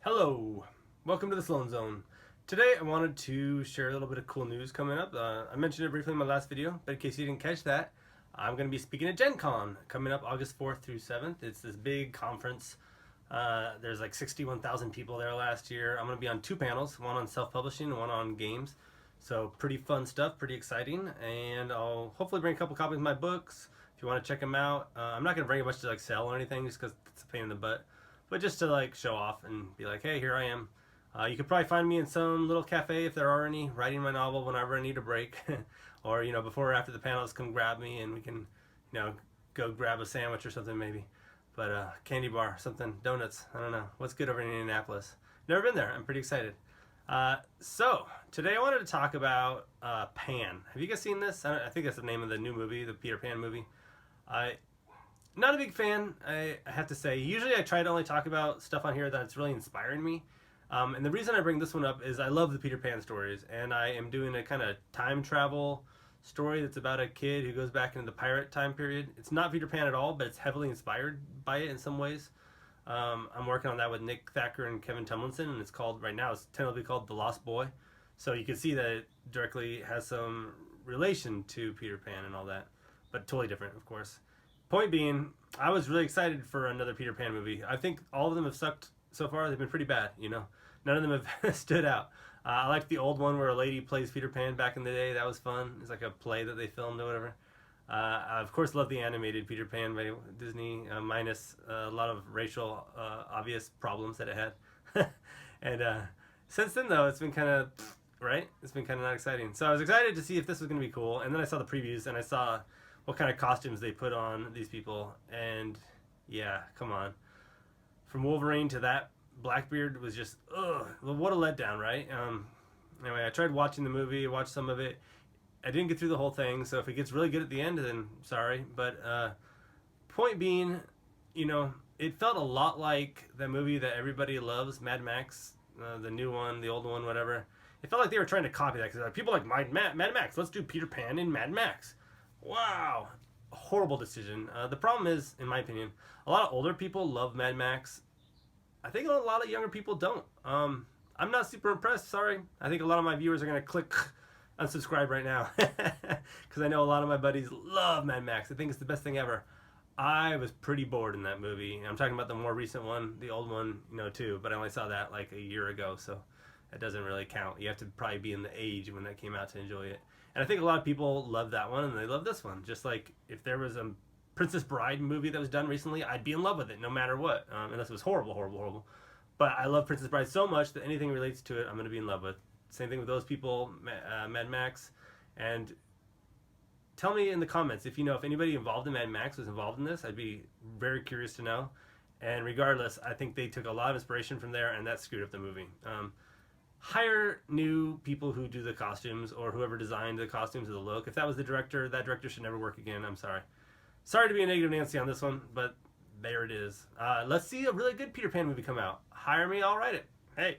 Hello, welcome to the Sloan Zone. Today I wanted to share a little bit of cool news coming up. I mentioned it briefly in my last video, but in case you didn't catch that, I'm going to be speaking at Gen Con coming up August 4th through 7th. It's this big conference. There's like 61,000 people there last year. I'm going to be on two panels, one on self-publishing and one on games. So pretty fun stuff, pretty exciting, and I'll hopefully bring a couple copies of my books if you want to check them out. I'm not going to bring a bunch to like sell or anything just because it's a pain in the butt, but just to like show off and be like, hey, here I am. You could probably find me in some little cafe if there are any, writing my novel whenever I need a break, or before or after the panels, come grab me and we can, go grab a sandwich or something maybe. But candy bar, something, donuts. I don't know what's good over in Indianapolis. Never been there. I'm pretty excited. So today I wanted to talk about Pan. Have you guys seen this? I think that's the name of the new movie, the Peter Pan movie. Not a big fan, I have to say. Usually I try to only talk about stuff on here that's really inspiring me. And the reason I bring this one up is I love the Peter Pan stories, and I am doing a kind of time travel story that's about a kid who goes back into the pirate time period. It's not Peter Pan at all, but it's heavily inspired by it in some ways. I'm working on that with Nick Thacker and Kevin Tumlinson, and it's called, right now, it's tentatively called The Lost Boy. So you can see that it directly has some relation to Peter Pan and all that, but totally different, of course. Point being, I was really excited for another Peter Pan movie. I think all of them have sucked so far. They've been pretty bad, None of them have stood out. I liked the old one where a lady plays Peter Pan back in the day. That was fun. It's like a play that they filmed or whatever. I, of course, love the animated Peter Pan by Disney, minus a lot of racial obvious problems that it had. And since then, though, it's been kind of, right? It's been kind of not exciting. So I was excited to see if this was going to be cool. And then I saw the previews and I saw what kind of costumes they put on these people. And yeah, come on. From Wolverine to that Blackbeard was just, ugh, what a letdown, right? Anyway, I tried watching the movie, watched some of it. I didn't get through the whole thing, so if it gets really good at the end, then sorry. But point being, it felt a lot like the movie that everybody loves, Mad Max, the new one, the old one, whatever. It felt like they were trying to copy that, because people like Mad Max, let's do Peter Pan in Mad Max. Wow. Horrible decision. The problem is, in my opinion, a lot of older people love Mad Max. I think a lot of younger people don't. I'm not super impressed, sorry. I think a lot of my viewers are going to click unsubscribe right now, because I know a lot of my buddies love Mad Max. I think it's the best thing ever. I was pretty bored in that movie. I'm talking about the more recent one, the old one, too, but I only saw that like a year ago, so that doesn't really count. You have to probably be in the age when that came out to enjoy it. And I think a lot of people love that one, and they love this one. Just like if there was a Princess Bride movie that was done recently, I'd be in love with it no matter what, unless it was horrible, horrible, horrible. But I love Princess Bride so much that anything relates to it, I'm going to be in love with. Same thing with those people, Mad Max. And tell me in the comments if if anybody involved in Mad Max was involved in this. I'd be very curious to know. And regardless, I think they took a lot of inspiration from there, and that screwed up the movie. Hire new people who do the costumes, or whoever designed the costumes or the look. If that was the director, that director should never work again. I'm sorry. Sorry to be a negative Nancy on this one, but there it is. Let's see a really good Peter Pan movie come out. Hire me, I'll write it. Hey.